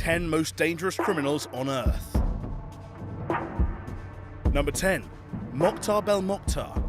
10 most dangerous criminals on Earth. Number 10. Mokhtar Belmokhtar.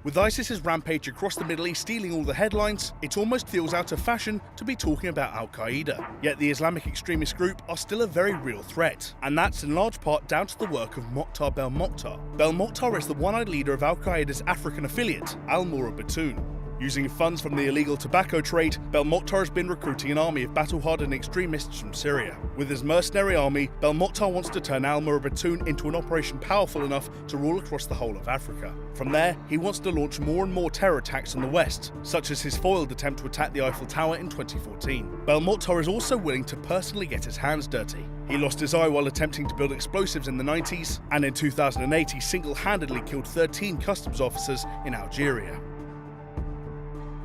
With ISIS's rampage across the Middle East stealing all the headlines, it almost feels out of fashion to be talking about Al-Qaeda. Yet the Islamic extremist group are still a very real threat, and that's in large part down to the work of Mokhtar Belmokhtar. Belmokhtar is the one-eyed leader of Al-Qaeda's African affiliate, Al-Murabitun. Using funds from the illegal tobacco trade, Belmokhtar has been recruiting an army of battle-hardened extremists from Syria. With his mercenary army, Belmokhtar wants to turn Al-Murabitun into an operation powerful enough to rule across the whole of Africa. From there, he wants to launch more and more terror attacks in the West, such as his foiled attempt to attack the Eiffel Tower in 2014. Belmokhtar is also willing to personally get his hands dirty. He lost his eye while attempting to build explosives in the 90s, and in 2008 he single-handedly killed 13 customs officers in Algeria.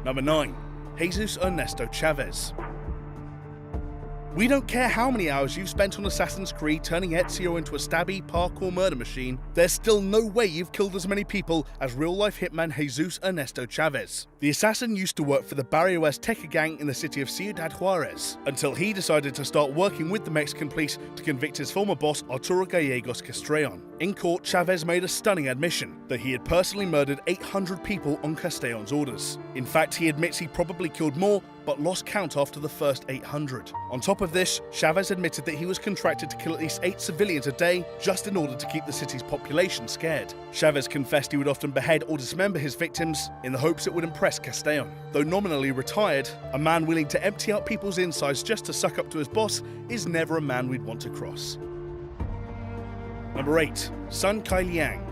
Number 9. Jesus Ernesto Chavez. We don't care how many hours you've spent on Assassin's Creed turning Ezio into a stabby parkour murder machine, there's still no way you've killed as many people as real-life hitman Jesus Ernesto Chavez. The assassin used to work for the Barrio Azteca gang in the city of Ciudad Juarez, until he decided to start working with the Mexican police to convict his former boss Arturo Gallegos Castellon. In court, Chavez made a stunning admission that he had personally murdered 800 people on Castellon's orders. In fact, he admits he probably killed more, but lost count after the first 800. On top of this, Chavez admitted that he was contracted to kill at least 8 civilians a day just in order to keep the city's population scared. Chavez confessed he would often behead or dismember his victims in the hopes it would impress Castellon. Though nominally retired, a man willing to empty out people's insides just to suck up to his boss is never a man we'd want to cross. Number 8. Sun Cailiang.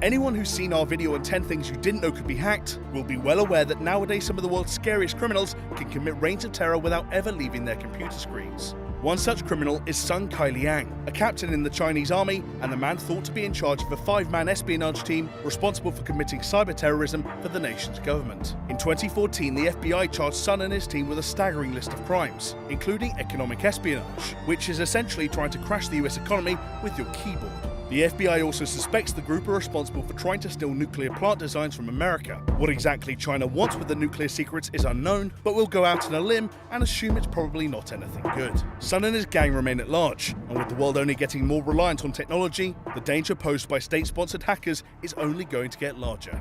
Anyone who's seen our video on 10 things you didn't know could be hacked will be well aware that nowadays some of the world's scariest criminals can commit reigns of terror without ever leaving their computer screens. One such criminal is Sun Cailiang, a captain in the Chinese army and the man thought to be in charge of a 5-man espionage team responsible for committing cyber terrorism for the nation's government. In 2014, the FBI charged Sun and his team with a staggering list of crimes, including economic espionage, which is essentially trying to crash the US economy with your keyboard. The FBI also suspects the group are responsible for trying to steal nuclear plant designs from America. What exactly China wants with the nuclear secrets is unknown, but we'll go out on a limb and assume it's probably not anything good. Sun and his gang remain at large, and with the world only getting more reliant on technology, the danger posed by state-sponsored hackers is only going to get larger.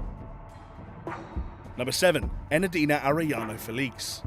Number 7. Enadina Arellano Felix.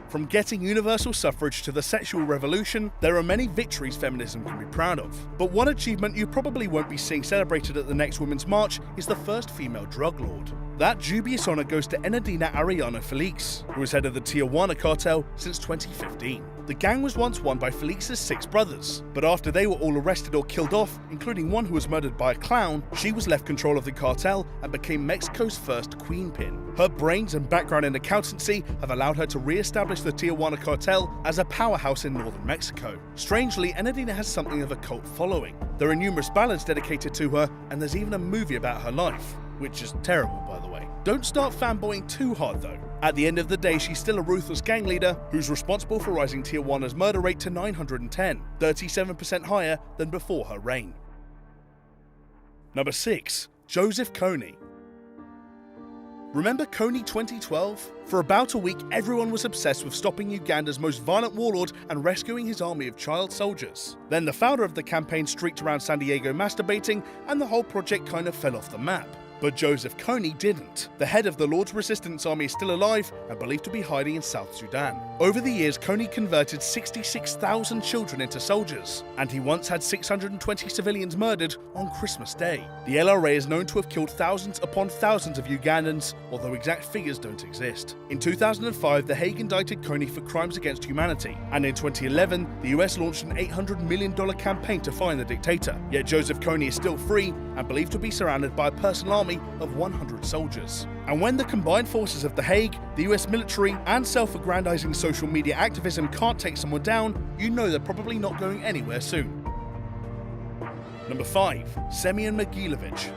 From getting universal suffrage to the sexual revolution, there are many victories feminism can be proud of. But one achievement you probably won't be seeing celebrated at the next Women's March is the first female drug lord. That dubious honor goes to Enadina Arellano Felix, who was head of the Tijuana cartel since 2015. The gang was once won by Felix's 6 brothers, but after they were all arrested or killed off, including one who was murdered by a clown, she was left control of the cartel and became Mexico's first queenpin. Her brains and background in accountancy have allowed her to re-establish the Tijuana cartel as a powerhouse in northern Mexico. Strangely, Enadina has something of a cult following. There are numerous ballads dedicated to her, and there's even a movie about her life, which is terrible, by the way. Don't start fanboying too hard though. At the end of the day, she's still a ruthless gang leader who's responsible for rising Tijuana's murder rate to 910, 37% higher than before her reign. Number 6. Joseph Kony. Remember Kony 2012? For about a week, everyone was obsessed with stopping Uganda's most violent warlord and rescuing his army of child soldiers. Then the founder of the campaign streaked around San Diego masturbating, and the whole project kind of fell off the map. But Joseph Kony didn't. The head of the Lord's Resistance Army is still alive and believed to be hiding in South Sudan. Over the years, Kony converted 66,000 children into soldiers, and he once had 620 civilians murdered on Christmas Day. The LRA is known to have killed thousands upon thousands of Ugandans, although exact figures don't exist. In 2005, The Hague indicted Kony for crimes against humanity, and in 2011, the US launched an $800 million campaign to find the dictator. Yet Joseph Kony is still free and believed to be surrounded by a personal army of 100 soldiers. And when the combined forces of The Hague, the US military, and self-aggrandizing social media activism can't take someone down, you know they're probably not going anywhere soon. Number 5. Semyon Mogilevich.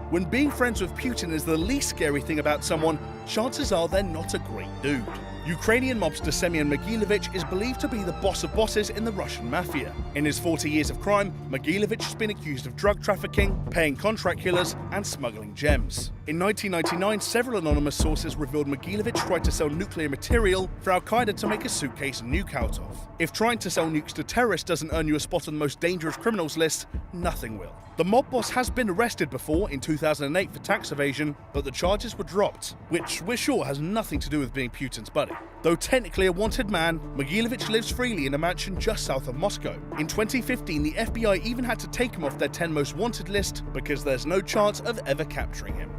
When being friends with Putin is the least scary thing about someone, chances are they're not a great dude. Ukrainian mobster Semyon Mogilevich is believed to be the boss of bosses in the Russian mafia. In his 40 years of crime, Mogilevich has been accused of drug trafficking, paying contract killers, and smuggling gems. In 1999, several anonymous sources revealed Mogilevich tried to sell nuclear material for Al-Qaeda to make a suitcase nuke out of. If trying to sell nukes to terrorists doesn't earn you a spot on the most dangerous criminals list, nothing will. The mob boss has been arrested before in 2008 for tax evasion, but the charges were dropped, which we're sure has nothing to do with being Putin's buddy. Though technically a wanted man, Mogilevich lives freely in a mansion just south of Moscow. In 2015, the FBI even had to take him off their 10 most wanted list because there's no chance of ever capturing him.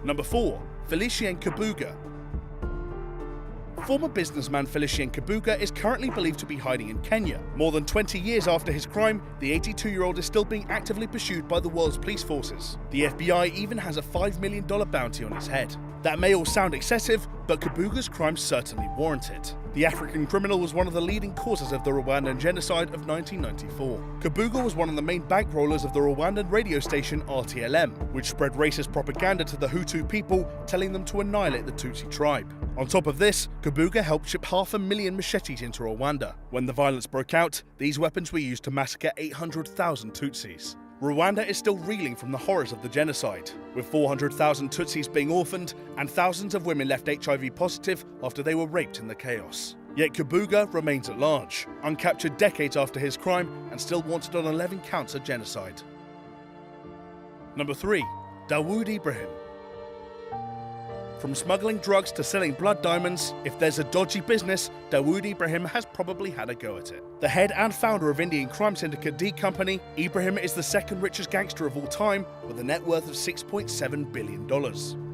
Number 4. Felicien Kabuga. Former businessman Felicien Kabuga is currently believed to be hiding in Kenya. More than 20 years after his crime, the 82-year-old is still being actively pursued by the world's police forces. The FBI even has a $5 million bounty on his head. That may all sound excessive, but Kabuga's crime certainly warrant it. The African criminal was one of the leading causes of the Rwandan genocide of 1994. Kabuga was one of the main bankrollers of the Rwandan radio station RTLM, which spread racist propaganda to the Hutu people, telling them to annihilate the Tutsi tribe. On top of this, Kabuga helped ship 500,000 machetes into Rwanda. When the violence broke out, these weapons were used to massacre 800,000 Tutsis. Rwanda is still reeling from the horrors of the genocide, with 400,000 Tutsis being orphaned and thousands of women left HIV positive after they were raped in the chaos. Yet Kabuga remains at large, uncaptured decades after his crime and still wanted on 11 counts of genocide. Number 3. Dawood Ibrahim. From smuggling drugs to selling blood diamonds, if there's a dodgy business, Dawood Ibrahim has probably had a go at it. The head and founder of Indian crime syndicate D Company, Ibrahim is the second richest gangster of all time with a net worth of $6.7 billion.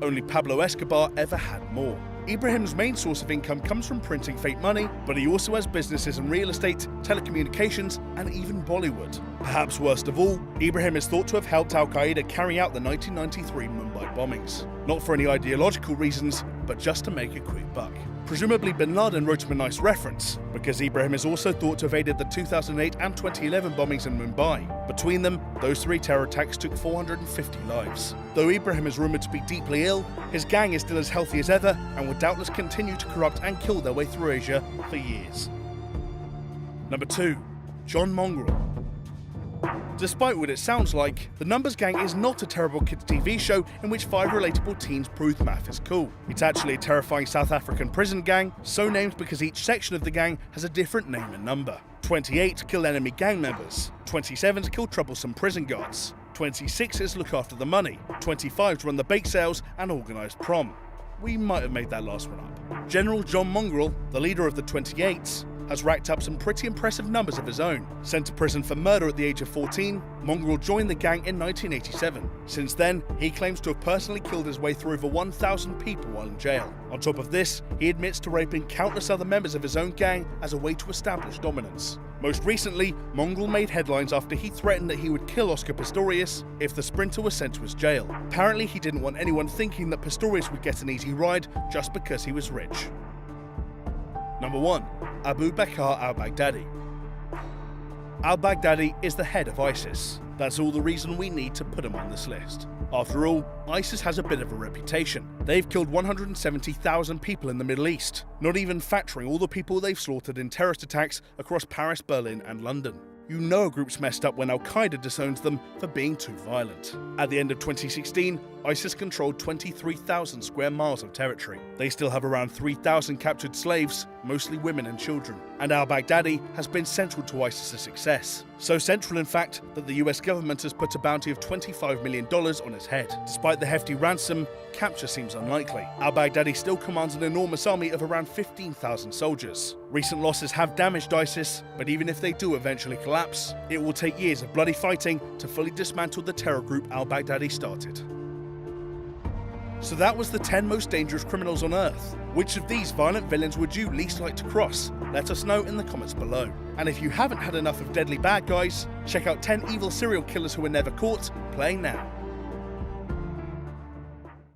Only Pablo Escobar ever had more. Ibrahim's main source of income comes from printing fake money, but he also has businesses in real estate, telecommunications, and even Bollywood. Perhaps worst of all, Ibrahim is thought to have helped Al-Qaeda carry out the 1993 Mumbai bombings. Not for any ideological reasons, but just to make a quick buck. Presumably Bin Laden wrote him a nice reference, because Ibrahim is also thought to have aided the 2008 and 2011 bombings in Mumbai. Between them, those 3 terror attacks took 450 lives. Though Ibrahim is rumoured to be deeply ill, his gang is still as healthy as ever and will doubtless continue to corrupt and kill their way through Asia for years. Number 2. John Mongrel. Despite what it sounds like, The Numbers Gang is not a terrible kids TV show in which 5 relatable teens prove math is cool. It's actually a terrifying South African prison gang, so named because each section of the gang has a different name and number. 28 kill enemy gang members, 27s kill troublesome prison guards, 26s look after the money, 25s run the bake sales and organise prom. We might have made that last one up. General John Mongrel, the leader of the 28s, has racked up some pretty impressive numbers of his own. Sent to prison for murder at the age of 14, Mongrel joined the gang in 1987. Since then, he claims to have personally killed his way through over 1,000 people while in jail. On top of this, he admits to raping countless other members of his own gang as a way to establish dominance. Most recently, Mongrel made headlines after he threatened that he would kill Oscar Pistorius if the sprinter was sent to his jail. Apparently, he didn't want anyone thinking that Pistorius would get an easy ride just because he was rich. Number 1. Abu Bakr al-Baghdadi. Al-Baghdadi is the head of ISIS. That's all the reason we need to put him on this list. After all, ISIS has a bit of a reputation. They've killed 170,000 people in the Middle East, not even factoring all the people they've slaughtered in terrorist attacks across Paris, Berlin, and London. You know a group's messed up when Al-Qaeda disowns them for being too violent. At the end of 2016, ISIS controlled 23,000 square miles of territory. They still have around 3,000 captured slaves, mostly women and children. And al-Baghdadi has been central to ISIS's success. So central, in fact, that the US government has put a bounty of $25 million on his head. Despite the hefty ransom, capture seems unlikely. Al-Baghdadi still commands an enormous army of around 15,000 soldiers. Recent losses have damaged ISIS, but even if they do eventually collapse, it will take years of bloody fighting to fully dismantle the terror group al-Baghdadi started. So that was the 10 most dangerous criminals on Earth. Which of these violent villains would you least like to cross? Let us know in the comments below. And if you haven't had enough of deadly bad guys, check out 10 evil serial killers who were never caught, playing now.